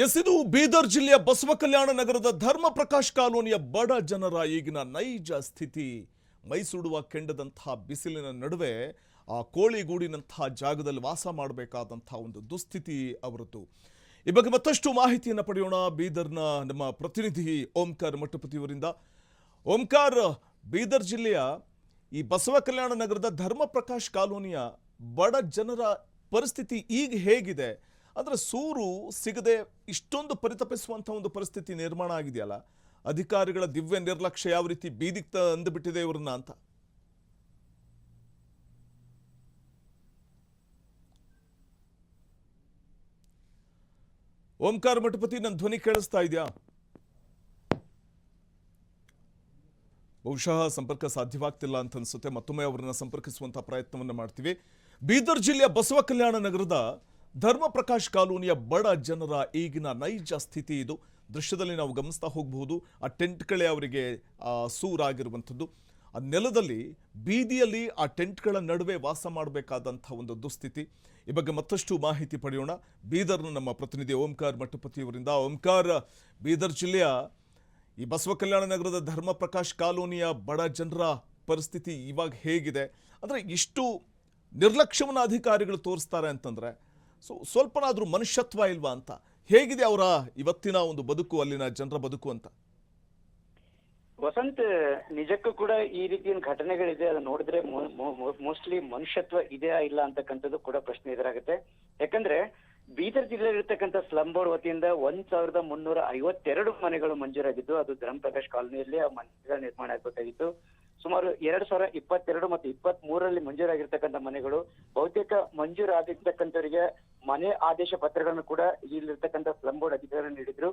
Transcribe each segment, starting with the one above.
ಎಸಿದು ಬೀದರ್ ಜಿಲ್ಲೆಯ ಬಸವ ಕಲ್ಯಾಣ ನಗರದ ಧರ್ಮ ಪ್ರಕಾಶ್ ಕಾಲೋನಿಯ ಬಡ ಜನರ ಈಗಿನ ನೈಜ ಸ್ಥಿತಿ. ಮೈಸುಡುವ ಕೆಂಡದಂತಹ ಬಿಸಿಲಿನ ನಡುವೆ ಆ ಕೋಳಿಗೂಡಿನಂತಹ ಜಾಗದಲ್ಲಿ ವಾಸ ಮಾಡಬೇಕಾದಂತಹ ಒಂದು ದುಸ್ಥಿತಿ ಅವರದ್ದು. ಈ ಬಗ್ಗೆ ಮತ್ತಷ್ಟು ಮಾಹಿತಿಯನ್ನು ಪಡೆಯೋಣ ಬೀದರ್ನ ನಮ್ಮ ಪ್ರತಿನಿಧಿ ಓಂಕಾರ್ ಮಠಪತಿಯವರಿಂದ. ಓಂಕಾರ್, ಬೀದರ್ ಜಿಲ್ಲೆಯ ಈ ಬಸವ ಕಲ್ಯಾಣ ನಗರದ ಧರ್ಮ ಪ್ರಕಾಶ್ ಕಾಲೋನಿಯ ಬಡ ಜನರ ಪರಿಸ್ಥಿತಿ ಈಗ ಹೇಗಿದೆ? ಅಂದ್ರೆ ಸೂರು ಸಿಗದೆ ಇಷ್ಟೊಂದು ಪರಿತಪಿಸುವಂತಹ ಒಂದು ಪರಿಸ್ಥಿತಿ ನಿರ್ಮಾಣ ಆಗಿದೆಯಲ್ಲ, ಅಧಿಕಾರಿಗಳ ದಿವ್ಯ ನಿರ್ಲಕ್ಷ್ಯ ಯಾವ ರೀತಿ ಬೀದಿಗೆ ಅಂದುಬಿಟ್ಟಿದೆ ಇವ್ರನ್ನ ಅಂತ. ಓಂಕಾರ ಮಠಪತಿ, ನನ್ನ ಧ್ವನಿ ಕೇಳಿಸ್ತಾ ಇದೆಯಾ? ಬಹುಶಃ ಸಂಪರ್ಕ ಸಾಧ್ಯವಾಗ್ತಿಲ್ಲ ಅಂತ ಅನ್ಸುತ್ತೆ. ಮತ್ತೊಮ್ಮೆ ಅವರನ್ನ ಸಂಪರ್ಕಿಸುವಂತಹ ಪ್ರಯತ್ನವನ್ನು ಮಾಡ್ತೀವಿ. ಬೀದರ್ ಜಿಲ್ಲೆಯ ಬಸವ ಕಲ್ಯಾಣ ನಗರದ ಧರ್ಮ ಪ್ರಕಾಶ್ ಕಾಲೋನಿಯ ಬಡ ಜನರ ಈಗಿನ ನೈಜ ಸ್ಥಿತಿ ಇದು. ದೃಶ್ಯದಲ್ಲಿ ನಾವು ಗಮನಿಸ್ತಾ ಹೋಗಬಹುದು. ಆ ಟೆಂಟ್ಗಳೇ ಅವರಿಗೆ ಸೂರಾಗಿರುವಂಥದ್ದು. ಆ ನೆಲದಲ್ಲಿ, ಬೀದಿಯಲ್ಲಿ ಆ ಟೆಂಟ್ಗಳ ನಡುವೆ ವಾಸ ಮಾಡಬೇಕಾದಂಥ ಒಂದು ದುಸ್ಥಿತಿ. ಈ ಬಗ್ಗೆ ಮತ್ತಷ್ಟು ಮಾಹಿತಿ ಪಡೆಯೋಣ ಬೀದರ್ನ ನಮ್ಮ ಪ್ರತಿನಿಧಿ ಓಂಕಾರ್ ಮಠಪತಿಯವರಿಂದ. ಓಂಕಾರ್, ಬೀದರ್ ಜಿಲ್ಲೆಯ ಈ ಬಸವ ಕಲ್ಯಾಣ ನಗರದ ಧರ್ಮ ಪ್ರಕಾಶ್ ಕಾಲೋನಿಯ ಬಡ ಜನರ ಪರಿಸ್ಥಿತಿ ಇವಾಗ ಹೇಗಿದೆ? ಅಂದರೆ ಇಷ್ಟು ನಿರ್ಲಕ್ಷ್ಯವನ್ನು ಅಧಿಕಾರಿಗಳು ತೋರಿಸ್ತಾರೆ ಅಂತಂದರೆ ಸ್ವಲ್ಪನಾದರೂ ಮನುಷ್ಯತ್ವ ಇಲ್ವಾ ಅಂತ. ಹೇಗಿದೆ ಅವರ ಇವತ್ತಿನ ಒಂದು ಬದುಕು, ಅಲ್ಲಿನ ಜನರ ಬದುಕು ಅಂತ? ವಸಂತ್, ನಿಜಕ್ಕೂ ಕೂಡ ಈ ರೀತಿಯ ಘಟನೆಗಳಿದೆ. ಅದನ್ನ ನೋಡಿದ್ರೆ ಮೋಸ್ಟ್ಲಿ ಮನುಷ್ಯತ್ವ ಇದೆಯಾ ಇಲ್ಲ ಅಂತಕ್ಕಂಥದ್ದು ಕೂಡ ಪ್ರಶ್ನೆ ಎದುರಾಗುತ್ತೆ. ಯಾಕಂದ್ರೆ ಬೀದರ್ ಜಿಲ್ಲೆಯಲ್ಲಿರ್ತಕ್ಕಂಥ ಸ್ಲಂ ಬೋರ್ಡ್ ವತಿಯಿಂದ 1352 ಮನೆಗಳು ಮಂಜೂರಾಗಿದ್ದು, ಅದು ಧರ್ಮ ಪ್ರಕಾಶ್ ಕಾಲೋನಿಯಲ್ಲಿ ಆ ಮನೆಗಳ ನಿರ್ಮಾಣ ಆಗಬೇಕಾಗಿತ್ತು. ಸುಮಾರು 2022 ಮತ್ತು 23ರಲ್ಲಿ ಮಂಜೂರಾಗಿರ್ತಕ್ಕಂಥ ಮನೆಗಳು ಬಹುತೇಕ ಮಂಜೂರಾಗಿರ್ತಕ್ಕಂಥವರಿಗೆ ಮನೆ ಆದೇಶ ಪತ್ರಗಳನ್ನು ಕೂಡ ಇಲ್ಲಿರ್ತಕ್ಕಂಥ ಸ್ಲಂ ಬೋರ್ಡ್ ಅಧಿಕಾರಿಗಳು ನೀಡಿದ್ರು.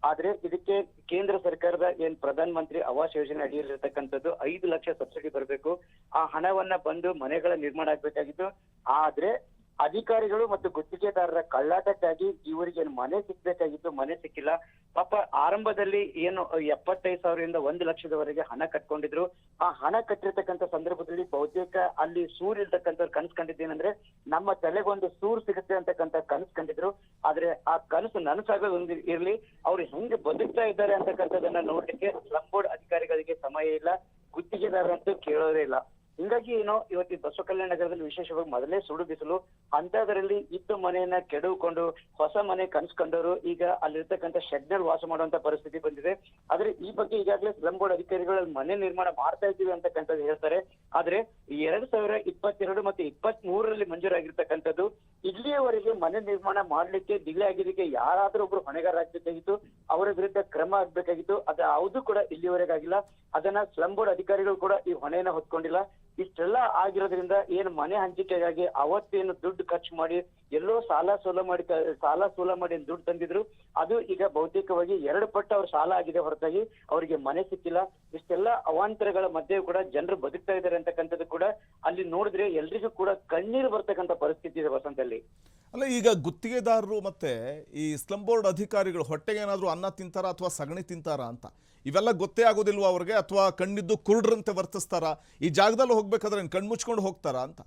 ಆದ್ರೆ ಇದಕ್ಕೆ ಕೇಂದ್ರ ಸರ್ಕಾರದ ಪ್ರಧಾನ ಮಂತ್ರಿ ಆವಾಸ್ ಯೋಜನೆ ಅಡಿಯಲ್ಲಿರ್ತಕ್ಕಂಥದ್ದು 5 ಲಕ್ಷ ಸಬ್ಸಿಡಿ ಬರಬೇಕು. ಆ ಹಣವನ್ನ ಬಂದು ಮನೆಗಳ ನಿರ್ಮಾಣ ಆಗ್ಬೇಕಾಗಿತ್ತು. ಆದ್ರೆ ಅಧಿಕಾರಿಗಳು ಮತ್ತು ಗುತ್ತಿಗೆದಾರರ ಕಳ್ಳಾಟಕ್ಕಾಗಿ ಇವರಿಗೆ ಮನೆ ಸಿಗ್ಬೇಕಾಗಿತ್ತು, ಮನೆ ಸಿಕ್ಕಿಲ್ಲ. ಪಾಪ ಆರಂಭದಲ್ಲಿ 75,000ರಿಂದ 1 ಲಕ್ಷದವರೆಗೆ ಹಣ ಕಟ್ಕೊಂಡಿದ್ರು. ಆ ಹಣ ಕಟ್ಟಿರ್ತಕ್ಕಂಥ ಸಂದರ್ಭದಲ್ಲಿ ಬಹುತೇಕ ಅಲ್ಲಿ ಸೂರ್ ಇರ್ತಕ್ಕಂಥವ್ರು ಕನಸು ಕಂಡಿದ್ದೇನೆಂದ್ರೆ ನಮ್ಮ ತಲೆಗೊಂದು ಸೂರ್ ಸಿಗುತ್ತೆ ಅಂತಕ್ಕಂಥ ಕನಸು ಕಂಡಿದ್ರು. ಆದ್ರೆ ಆ ಕನಸು ನನಸಾಗೋದು ಇರ್ಲಿ, ಅವ್ರು ಹೆಂಗೆ ಬದುಕ್ತಾ ಇದ್ದಾರೆ ಅಂತಕ್ಕಂಥದನ್ನ ನೋಡ್ಲಿಕ್ಕೆ ಸ್ಲಂ ಬೋರ್ಡ್ ಅಧಿಕಾರಿಗಳಿಗೆ ಸಮಯ ಇಲ್ಲ, ಗುತ್ತಿಗೆದಾರರಂತೂ ಕೇಳೋದೇ ಇಲ್ಲ. ಹಿಂಗಾಗಿ ಇವತ್ತು ಬಸವ ಕಲ್ಯಾಣ ನಗರದಲ್ಲಿ ವಿಶೇಷವಾಗಿ ಮೊದಲೇ ಸುಡು ಬಿಸಿಲು, ಅಂತದರಲ್ಲಿ ಇದ್ದ ಮನೆಯನ್ನ ಕೆಡವುಕೊಂಡು ಹೊಸ ಮನೆ ಕನ್ಸ್ಕೊಂಡವರು ಈಗ ಅಲ್ಲಿರ್ತಕ್ಕಂಥ ಶೆಡ್ ನಲ್ಲಿ ವಾಸ ಮಾಡುವಂತ ಪರಿಸ್ಥಿತಿ ಬಂದಿದೆ. ಆದ್ರೆ ಈ ಬಗ್ಗೆ ಈಗಾಗಲೇ ಸ್ಲಂ ಬೋರ್ಡ್ ಅಧಿಕಾರಿಗಳು ಮನೆ ನಿರ್ಮಾಣ ಮಾಡ್ತಾ ಇದ್ದೀವಿ ಅಂತಕ್ಕಂಥದ್ದು ಹೇಳ್ತಾರೆ. ಆದ್ರೆ 2022 ಮತ್ತು 23ರಲ್ಲಿ ಮಂಜೂರಾಗಿರ್ತಕ್ಕಂಥದ್ದು ಇಲ್ಲಿಯವರೆಗೆ ಮನೆ ನಿರ್ಮಾಣ ಮಾಡ್ಲಿಕ್ಕೆ ಡಿಲೇ ಆಗಿದ್ದಕ್ಕೆ ಯಾರಾದ್ರೂ ಒಬ್ರು ಹೊಣೆಗಾರ ಆಗ್ಬೇಕಾಗಿತ್ತು, ಅವರ ವಿರುದ್ಧ ಕ್ರಮ ಆಗ್ಬೇಕಾಗಿತ್ತು. ಅದು ಯಾವುದು ಕೂಡ ಇಲ್ಲಿವರೆಗೆ ಆಗಿಲ್ಲ. ಅದನ್ನ ಸ್ಲಂ ಬೋರ್ಡ್ ಅಧಿಕಾರಿಗಳು ಕೂಡ ಈ ಹೊಣೆಯನ್ನ ಹೊತ್ಕೊಂಡಿಲ್ಲ. ಇಷ್ಟೆಲ್ಲ ಆಗಿರೋದ್ರಿಂದ ಮನೆ ಹಂಚಿಕೆಗಾಗಿ ಅವತ್ತೇನು ದುಡ್ಡು ಖರ್ಚು ಮಾಡಿ ಎಲ್ಲೋ ಸಾಲ ಸೋಲ ಮಾಡಿ ದುಡ್ಡು ತಂದಿದ್ರು, ಅದು ಈಗ ಬಹುತೇಕವಾಗಿ 2 ಪಟ್ಟು ಅವ್ರ ಸಾಲ ಆಗಿದೆ ಹೊರತಾಗಿ ಅವರಿಗೆ ಮನೆ ಸಿಕ್ಕಿಲ್ಲ. ಇಷ್ಟೆಲ್ಲ ಅವಾಂತರಗಳ ಮಧ್ಯೆ ಕೂಡ ಜನರು ಬದುಕ್ತಾ ಇದ್ದಾರೆ ಅಂತಕ್ಕಂಥದ್ದು ಕೂಡ ಅಲ್ಲಿ ನೋಡಿದ್ರೆ ಎಲ್ರಿಗೂ ಕೂಡ ಕಣ್ಣೀರು ಬರ್ತಕ್ಕಂಥ ಪರಿಸ್ಥಿತಿ ಇದೆ ವಸಂತಲ್ಲಿ. ಅಲ್ಲ, ಈಗ ಗುತ್ತಿಗೆದಾರರು ಮತ್ತೆ ಈ ಸ್ಲಂ ಬೋರ್ಡ್ ಅಧಿಕಾರಿಗಳು ಹೊಟ್ಟೆಗೆ ಏನಾದರೂ ಅನ್ನ ತಿಂತಾರಾ ಅಥವಾ ಸಗಣಿ ತಿಂತಾರಾ ಅಂತ ಇವೆಲ್ಲ ಗೊತ್ತೇ ಆಗೋದಿಲ್ವಾ ಅವ್ರಿಗೆ? ಅಥವಾ ಕಣ್ಣಿದ್ದು ಕುರುಡ್ರಂತೆ ವರ್ತಿಸ್ತಾರ? ಈ ಜಾಗದಲ್ಲಿ ಹೋಗ್ಬೇಕಾದ್ರೆ ಕಣ್ಮುಚ್ಕೊಂಡು ಹೋಗ್ತಾರಾ ಅಂತ?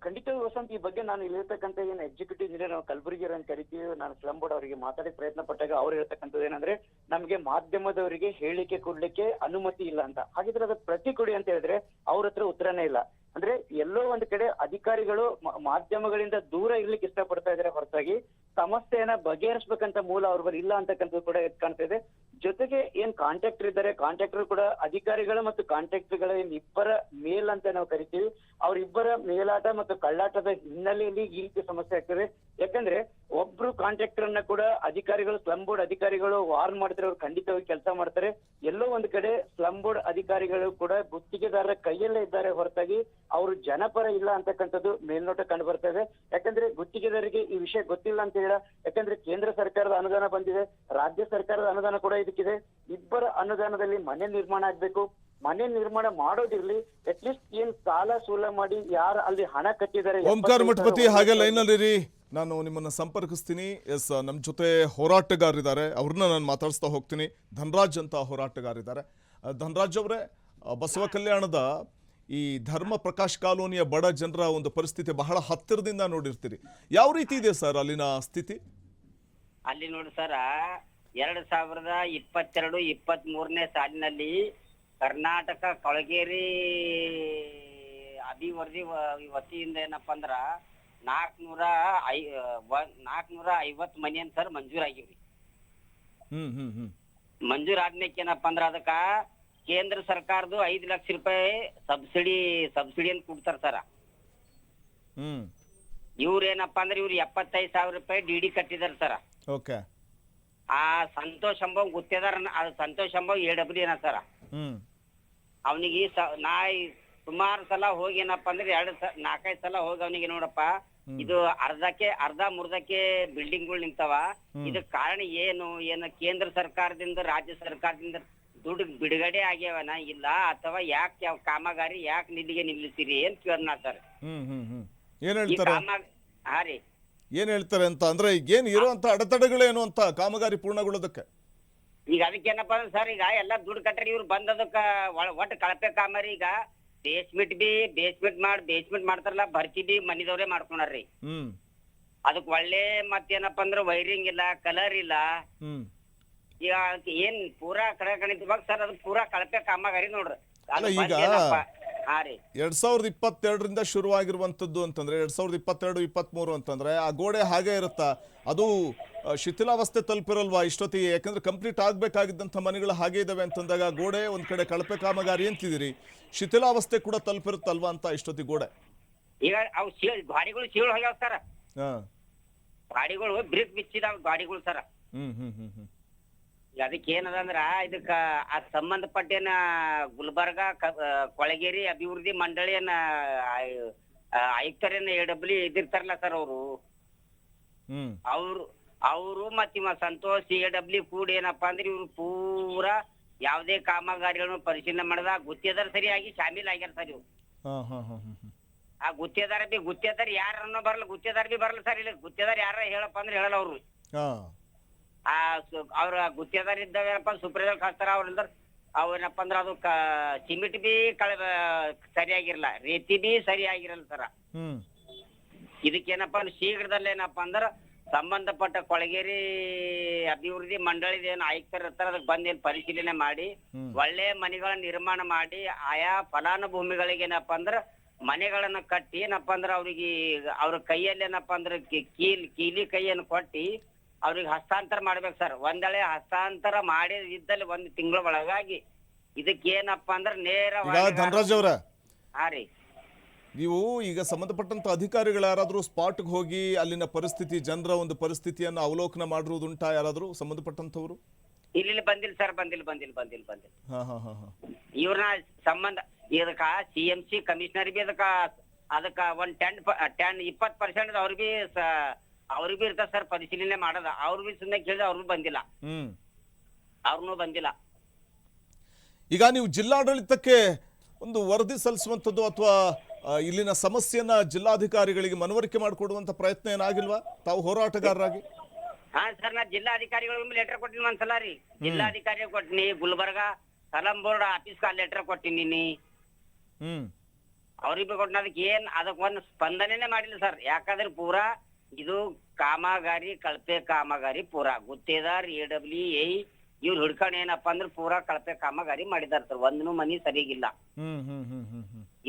ಖಂಡಿತ ವಸಂತ್, ಈ ಬಗ್ಗೆ ನಾನು ಇಲ್ಲಿರ್ತಕ್ಕಂಥ ಎಕ್ಸಿಕ್ಯೂಟಿವ್ ಇಂಜಿನಿಯರ್ ನಾವು ಕಲಬುರಗಿ ಅಂತ ಕರಿತೀವಿ, ನಾನು ಸ್ಲಂ ಬೋರ್ಡ್ ಅವರಿಗೆ ಮಾತಾಡಿ ಪ್ರಯತ್ನ ಪಟ್ಟಾಗ ಅವ್ರು ಹೇಳ್ತಕ್ಕಂಥದ್ದು ಏನಂದ್ರೆ, ನಮ್ಗೆ ಮಾಧ್ಯಮದವರಿಗೆ ಹೇಳಿಕೆ ಕೊಡ್ಲಿಕ್ಕೆ ಅನುಮತಿ ಇಲ್ಲ ಅಂತ. ಹಾಗಿದ್ರೆ ಅದಕ್ಕೆ ಪ್ರತಿ ಕೊಡಿ ಅಂತ ಹೇಳಿದ್ರೆ ಅವ್ರ ಹತ್ರ ಉತ್ತರನೇ ಇಲ್ಲ. ಅಂದ್ರೆ ಎಲ್ಲೋ ಒಂದ್ ಕಡೆ ಅಧಿಕಾರಿಗಳು ಮಾಧ್ಯಮಗಳಿಂದ ದೂರ ಇರ್ಲಿಕ್ಕೆ ಇಷ್ಟಪಡ್ತಾ ಇದಾರೆ ಹೊರತಾಗಿ ಸಮಸ್ಯೆಯನ್ನ ಬಗೆಹರಿಸಬೇಕಂತ ಮೂಲ ಅವ್ರ ಬಳಿ ಇಲ್ಲ ಅಂತಕ್ಕಂಥದ್ದು ಕೂಡ ಎದ್ದು ಕಾಣ್ತಾ ಇದೆ. ಜೊತೆಗೆ ಕಾಂಟ್ರಾಕ್ಟರ್ ಇದ್ದಾರೆ, ಕಾಂಟ್ರಾಕ್ಟರ್ ಕೂಡ ಅಧಿಕಾರಿಗಳು ಮತ್ತು ಕಾಂಟ್ರಾಕ್ಟರ್ಗಳ ಇಬ್ಬರ ಮೇಲ್ ಅಂತ ನಾವು ಕರಿತೀವಿ, ಅವರಿಬ್ಬರ ಮೇಲಾಟ ಮತ್ತು ಕಳ್ಳಾಟದ ಹಿನ್ನೆಲೆಯಲ್ಲಿ ಈ ರೀತಿ ಸಮಸ್ಯೆ ಆಗ್ತದೆ. ಯಾಕಂದ್ರೆ ಒಬ್ರು ಕಾಂಟ್ರಾಕ್ಟರ್ ಅನ್ನ ಕೂಡ ಅಧಿಕಾರಿಗಳು, ಸ್ಲಂ ಬೋರ್ಡ್ ಅಧಿಕಾರಿಗಳು ವಾರ್ನ್ ಮಾಡ್ತಾರೆ, ಅವ್ರು ಖಂಡಿತವಾಗಿ ಕೆಲಸ ಮಾಡ್ತಾರೆ. ಎಲ್ಲೋ ಒಂದ್ ಕಡೆ ಸ್ಲಂ ಬೋರ್ಡ್ ಅಧಿಕಾರಿಗಳು ಕೂಡ ಗುತ್ತಿಗೆದಾರರ ಕೈಯಲ್ಲೇ ಇದ್ದಾರೆ ಹೊರತಾಗಿ ಅವರು ಜನಪರ ಇಲ್ಲ ಅಂತಕ್ಕಂಥದ್ದು ಮೇಲ್ನೋಟ ಕಂಡು ಬರ್ತಾ ಇದೆ. ಯಾಕಂದ್ರೆ ಗುತ್ತಿಗೆದಾರರಿಗೆ ಈ ವಿಷಯ ಗೊತ್ತಿಲ್ಲ ಅಂತ ಹೇಳ, ಯಾಕಂದ್ರೆ ಕೇಂದ್ರ ಸರ್ಕಾರದ ಅನುದಾನ ಬಂದಿದೆ, ರಾಜ್ಯ ಸರ್ಕಾರದ ಅನುದಾನ ಕೂಡ ಇದಕ್ಕಿದೆ. ಇಬ್ಬರ ಅನುದಾನದಲ್ಲಿ ಮನೆ ನಿರ್ಮಾಣ ಆಗ್ಬೇಕು. ಮನೆ ನಿರ್ಮಾಣ ಮಾಡೋದಿರ್ಲಿ, ಅಟ್ಲೀಸ್ಟ್ ಸಾಲ ಸೂಲ ಮಾಡಿ ಯಾರು ಅಲ್ಲಿ ಹಣ ಕಟ್ಟಿದ್ದಾರೆ. ಓಂಕಾರ ಮಠಪತಿ, ಹಾಗೆ ಲೈನಲ್ಲಿ ನಾನು ನಿಮ್ಮನ್ನ ಸಂಪರ್ಕಿಸ್ತೀನಿ. ನಮ್ಮ ಜೊತೆ ಹೋರಾಟಗಾರರಿದ್ದಾರೆ, ಅವ್ರನ್ನ ನಾನು ಮಾತಾಡಿಸ್ತಾ ಹೋಗ್ತೀನಿ. ಧನರಾಜ್ ಅಂತ ಹೋರಾಟಗಾರಿದ್ದಾರೆ. ಧನರಾಜ್ ಅವರೇ, ಬಸವ ಕಲ್ಯಾಣದ ಈ ಧರ್ಮ ಪ್ರಕಾಶ್ ಕಾಲೋನಿಯ ಬಡ ಜನರ ಒಂದು ಪರಿಸ್ಥಿತಿ ಬಹಳ ಹತ್ತಿರದಿಂದ ನೋಡಿರ್ತೀರಿ. ಯಾವ ರೀತಿ ಇದೆ ಸರ್ ಅಲ್ಲಿನ ಸ್ಥಿತಿ? ಅಲ್ಲಿ ನೋಡಿ ಸರ 2022-23ನೇ ಸಾಲಿನಲ್ಲಿ ಕರ್ನಾಟಕ ಕೊಳಗೇರಿ ಅಭಿವೃದ್ಧಿ ವತಿಯಿಂದ ಏನಪ್ಪಾ ಅಂದ್ರ 450 ಮನಿ ಅಂತ ಸರ್ ಮಂಜೂರಾಗಿವ್ರಿ. ಮಂಜೂರಾದ್ಮೇಲೆ ಏನಪ್ಪಾ ಅಂದ್ರ ಅದಕ್ಕ ಕೇಂದ್ರ ಸರ್ಕಾರದ್ದು 5 ಲಕ್ಷ ರೂಪಾಯಿ ಸಬ್ಸಿಡಿಯನ್ನು ಕೊಡ್ತಾರ ಸರ. ಇವ್ರ ಏನಪ್ಪಾ ಅಂದ್ರೆ ಇವ್ರು 75,000 ರೂಪಾಯಿ ಡಿಡಿ ಕಟ್ಟಿದಾರ ಸರ. ಓಕೆ. ಆ ಸಂತೋಷ್ ಅಂಬವ್ ಗುತ್ತೇದಾರ, ಅದು ಸಂತೋಷ್ ಅಂಬವ್ AW ಏನ ಸರ. ಅವನಿಗೆ ನಾ ಸುಮಾರು ಸಲ ಹೋಗಿ ಏನಪ್ಪಾ ಅಂದ್ರೆ 4-5 ಸಲ ಹೋಗಿ ಅವನಿಗೆ ನೋಡಪ್ಪ ಇದು ಅರ್ಧ ಮುರ್ದಕ್ಕೆ ಬಿಲ್ಡಿಂಗ್ಗಳು ನಿಂತಾವ, ಇದಕ್ ಕಾರಣ ಏನು ಕೇಂದ್ರ ಸರ್ಕಾರದಿಂದ ರಾಜ್ಯ ಸರ್ಕಾರದಿಂದ ದುಡ್ಡು ಬಿಡುಗಡೆ ಆಗ್ಯಾವನ ಇಲ್ಲ ಅಥವಾ ಯಾಕೆ ಕಾಮಗಾರಿ ಯಾಕೆ ನಿಲ್ಲಿಸಿರಿ ಅಂತ ಕೇಳೋಣ ಸರ್. ಏನ್ ಹೇಳ್ತಾರೆ? ಹಾ ರೀ, ಏನ್ ಹೇಳ್ತಾರೆ ಅಂತ ಅಂದ್ರೆ ಏನ್ ಇರುವಂತ ಅಡೆತಡೆಗಳೇನು ಅಂತ ಕಾಮಗಾರಿ ಪೂರ್ಣಗೊಳ್ಳೋದಕ್ಕೆ? ಈಗ ಅದಕ್ಕೇನಪ್ಪ ಅಂದ್ರೆ ಸರ್, ಈಗ ಎಲ್ಲಾ ದುಡ್ಡು ಕಟ್ಟರಿ ಇವ್ರು ಬಂದದಕ್ಕ ಒಟ್ಟು ಕಳಪೆ ಕಾಮಗಾರಿ. ಈಗ ಬೇಸ್ಮೆಂಟ್ ಮಾಡ್ತಾರಲ್ಲ, ಭರ್ತಿ ಬಿ ಮನಿದವ್ರೆ ಮಾಡ್ಕೊಂಡಾರ್ರಿ. ಅದಕ್ ಒಳ್ಳೆ ಮತ್ತೇನಪ್ಪ ಅಂದ್ರೆ ವೈರಿಂಗ್ ಇಲ್ಲ, ಕಲರ್ ಇಲ್ಲ. ಈಗ ಏನ್ ಪೂರಾ ಕಣಿತಿವಾಗ ಸರ್ ಅದು ಪೂರಾ ಕಳಪೆ ಕಾಮಗಾರಿ ನೋಡ್ರಿ. ಈಗ ಹಾ ರೀ, 2022ರಿಂದ ಶುರುವಾಗಿರುವಂತದ್ದು ಅಂತಂದ್ರೆ 2022-23 ಅಂತಂದ್ರೆ ಆ ಗೋಡೆ ಹಾಗೆ ಇರುತ್ತಾ? ಅದು ಶಿಥಿಲಾವಸ್ಥೆ ತಲುಪಿರಲ್ವಾ ಇಷ್ಟೊತ್ತಿಗೆ? ಯಾಕಂದ್ರೆ ಕಂಪ್ಲೀಟ್ ಆಗ್ಬೇಕಾಗಿದ್ದಂಥ ಮನೆಗಳು ಹಾಗೆ ಇದಾವೆ ಅಂತಂದಾಗ ಗೋಡೆ ಒಂದ್ ಕಡೆ ಕಳಪೆ ಕಾಮಗಾರಿ ಅಂತಿದ್ದೀರಿ, ಶಿಥಿಲಾವಸ್ಥೆ ಕೂಡ ತಲುಪಿರುತ್ತಲ್ವಾ ಅಂತ ಇಷ್ಟೊತ್ತಿಗೆ ಗೋಡೆ? ಈಗ ಅವು ಗಾಡಿಗಳು ಸೀಳ್ ಹೋಗ್ಯಾವ ಸರ್. ಗಾಡಿಗಳು ಬ್ರೇಕ್ ಬಿಚ್ಚಿದಾವ ಗಾಡಿಗಳು ಸರ. ಅದಕ್ಕೆ ಏನದ ಅಂದ್ರ ಇದಕ್ಕ ಸಂಬಂಧಪಟ್ಟೇನ ಗುಲ್ಬರ್ಗ ಕೊಳಗೇರಿ ಅಭಿವೃದ್ಧಿ ಮಂಡಳಿಯನ್ನ ಆಯುಕ್ತರೇನ AW ಇದಿರ್ತಾರಲ್ಲ ಸರ್ ಅವರು ಮತ್ತ ಇವ ಸಂತೋಷ್ AW ಕೂಡಿ ಏನಪ್ಪಾ ಅಂದ್ರೆ ಇವ್ರು ಪೂರಾ ಯಾವ್ದೇ ಕಾಮಗಾರಿಗಳನ್ನು ಪರಿಶೀಲನೆ ಮಾಡದ ಗುತ್ತೇದಾರ ಸರಿಯಾಗಿ ಶಾಮೀಲ್ ಆಗ್ಯಾರ ಸರ್ ಇವ್ರು. ಆ ಗುತ್ತೇದಾರ ಯಾರನ್ನೋ ಬರಲ್ಲ, ಗುತ್ತೇದಾರ ಬಿ ಬರಲ್ಲ ಸರ್. ಇಲ್ಲಿ ಗುತ್ತೇದಾರ ಯಾರ ಹೇಳಪ್ಪ ಅಂದ್ರೆ ಹೇಳಲ್ಲ ಅವ್ರು. ಅವ್ರ ಗುತ್ತೇದಾರ ಇದ್ದಾವೇನಪ್ಪ ಸೂಪರ್ವೈಸರ್ ಕಳ್ತಾರ. ಅವ್ರೇನಪ್ಪ ಅಂದ್ರ ಅದು ಸಿಮೆಂಟ್ ಬಿ ಸರಿಯಾಗಿರಲ್ಲ, ರೇತಿ ಬಿ ಸರಿಯಾಗಿರಲ್ಲ ಸರ. ಇದಕ್ಕೇನಪ್ಪ ಅಂದ್ರೆ ಶೀಘ್ರದಲ್ಲಿ ಏನಪ್ಪ ಅಂದ್ರ ಸಂಬಂಧಪಟ್ಟ ಕೊಳಗೇರಿ ಅಭಿವೃದ್ಧಿ ಮಂಡಳಿದ ಏನ್ ಆಯುಕ್ತರು ಇರ್ತಾರ ಅದಕ್ಕೆ ಬಂದೇನ್ ಪರಿಶೀಲನೆ ಮಾಡಿ ಒಳ್ಳೆ ಮನೆಗಳ ನಿರ್ಮಾಣ ಮಾಡಿ ಆಯಾ ಫಲಾನುಭೂಮಿಗಳಿಗೆ ಏನಪ್ಪಾ ಅಂದ್ರ ಮನೆಗಳನ್ನ ಕಟ್ಟಿ ಏನಪ್ಪಾ ಅಂದ್ರ ಅವ್ರಿಗೆ ಅವ್ರ ಕೈಯಲ್ಲಿ ಏನಪ್ಪಾ ಅಂದ್ರ ಕೀಲಿ ಕೈಯನ್ನು ಕೊಟ್ಟಿ ಅವ್ರಿಗೆ ಹಸ್ತಾಂತರ ಮಾಡ್ಬೇಕು ಸರ್. ಒಂದಳೆ ಹಸ್ತಾಂತರ ಮಾಡಿ ಇದ್ದಲ್ಲಿ 1 ತಿಂಗಳ ಒಳಗಾಗಿ ಇದಕ್ಕೇನಪ್ಪಾ ಅಂದ್ರ ನೇರ ಧನರಾಜ್ ಅವರ ಹಾ ರೀ, ನೀವು ಈಗ ಸಂಬಂಧಪಟ್ಟಂತ ಅಧಿಕಾರಿಗಳು ಯಾರಾದ್ರೂ ಸ್ಪಾಟ್ಗೆ ಹೋಗಿ ಅಲ್ಲಿನ ಪರಿಸ್ಥಿತಿ, ಜನರ ಒಂದು ಪರಿಸ್ಥಿತಿಯನ್ನು ಅವಲೋಕನ ಮಾಡಿರುವುದುಂಟಾ ಯಾರಾದ್ರೂ ಸಂಬಂಧಪಟ್ಟಂತವ್ರು? ಇಲ್ಲಿ ಬಂದಿಲ್ಲ ಸರ್, ಬಂದಿಲ್ಲ. ಇವ್ರನ್ನ ಸಂಬಂಧ ಇದಕ್ಕ CMC ಕಮಿಷನರ್ ಬಿ ಅದಕ್ಕ ಒಂದ್ 10-20% ಅವ್ರಿಗೆ ಇರ್ತಾರ ಸರ್ ಪರಿಶೀಲನೆ ಮಾಡದ. ಅವ್ರು ಬಿ ಸುಮ್ಮನೆ ಕೇಳಿದ್ರೆ ಅವ್ರು ಬಂದಿಲ್ಲ. ಈಗ ನೀವು ಜಿಲ್ಲಾಡಳಿತಕ್ಕೆ ಒಂದು ವರದಿ ಸಲ್ಲಿಸುವಂಥದ್ದು ಅಥವಾ ಇಲ್ಲಿನ ಸಮಸ್ಯೆಯನ್ನ ಜಿಲ್ಲಾಧಿಕಾರಿಗಳಿಗೆ ಮನವರಿಕೆ ಮಾಡಿಕೊಡುವಂತ ಪ್ರಯತ್ನ ಏನಾಗಿಲ್ವಾ ತಾವು ಹೋರಾಟಗಾರರಾಗಿ? ಹಾ ಸರ್, ನಾ ಜಿಲ್ಲಾಧಿಕಾರಿಗಳಿಗೆ ಲೆಟರ್ ಕೊಟ್ಟಿನಿ ಒಂದ್ಸಲ ರೀ. ಜಿಲ್ಲಾಧಿಕಾರಿ ಕೊಟ್ಟಿನಿ, ಗುಲ್ಬರ್ಗ ಸಲಂ ಬೋರ್ಡ್ ಆಫೀಸ್ ಲೆಟರ್ ಕೊಟ್ಟಿನಿ. ಅವ್ರಿಗೆ ಕೊಟ್ಟಿನ ಅದಕ್ಕೆ ಒಂದು ಸ್ಪಂದನೆ ಮಾಡಿಲ್ಲ ಸರ್. ಯಾಕಂದ್ರೆ ಪೂರಾ ಇದು ಕಾಮಗಾರಿ ಕಳಪೆ ಕಾಮಗಾರಿ ಪೂರಾ ಗುತ್ತೇದಾರ್ AW ಇವ್ರು ಹಿಡ್ಕೊಂಡು ಏನಪ್ಪಾ ಅಂದ್ರೆ ಪೂರಾ ಕಳಪೆ ಕಾಮಗಾರಿ ಮಾಡಿದಾರ ಸರ್. ಒಂದೂ ಮನಿ ಸರಿಗಿಲ್ಲ.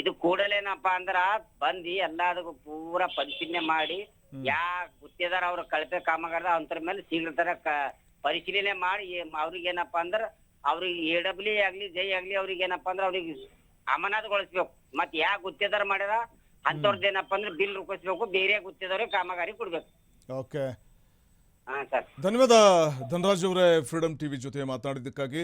ಇದು ಕೂಡಲೇನಪ್ಪಾ ಅಂದ್ರ ಬಂದಿ ಎಲ್ಲದಕ್ಕೂ ಪೂರಾ ಪರಿಶೀಲನೆ ಮಾಡಿ ಗುತ್ತೇದಾರ ಅವ್ರ ಕಳಪೆ ಕಾಮಗಾರ ಅಂತರ ಮೇಲೆ ಶೀಘ್ರತರ ಪರಿಶೀಲನೆ ಮಾಡಿ ಅವ್ರಿಗೆ ಏನಪ್ಪಾ ಅಂದ್ರ ಅವ್ರಿಗೆ AW ಆಗ್ಲಿ ಜೈ ಆಗ್ಲಿ ಅವ್ರಿಗೆ ಏನಪ್ಪಾ ಅಂದ್ರ ಅವ್ರಿಗೆ ಅಮಾನತುಗೊಳಿಸ್ಬೇಕು. ಮತ್ ಗುತ್ತೇದಾರ ಮಾಡ್ಯಾರ ಅಂತವ್ರದ್ದು ಏನಪ್ಪಾ ಅಂದ್ರೆ ಬಿಲ್ ರೂಪಿಸ್ಬೇಕು, ಬೇರೆ ಗುತ್ತೇದಾರಿಗೆ ಕಾಮಗಾರಿ ಕೊಡ್ಬೇಕು. ಓಕೆ, ಹಾ ಸರ್, ಧನ್ಯವಾದ ಧನರಾಜ್ ಅವರೇ, ಫ್ರೀಡಮ್ ಟಿವಿ ಜೊತೆ ಮಾತನಾಡಿದ್ದಕ್ಕಾಗಿ.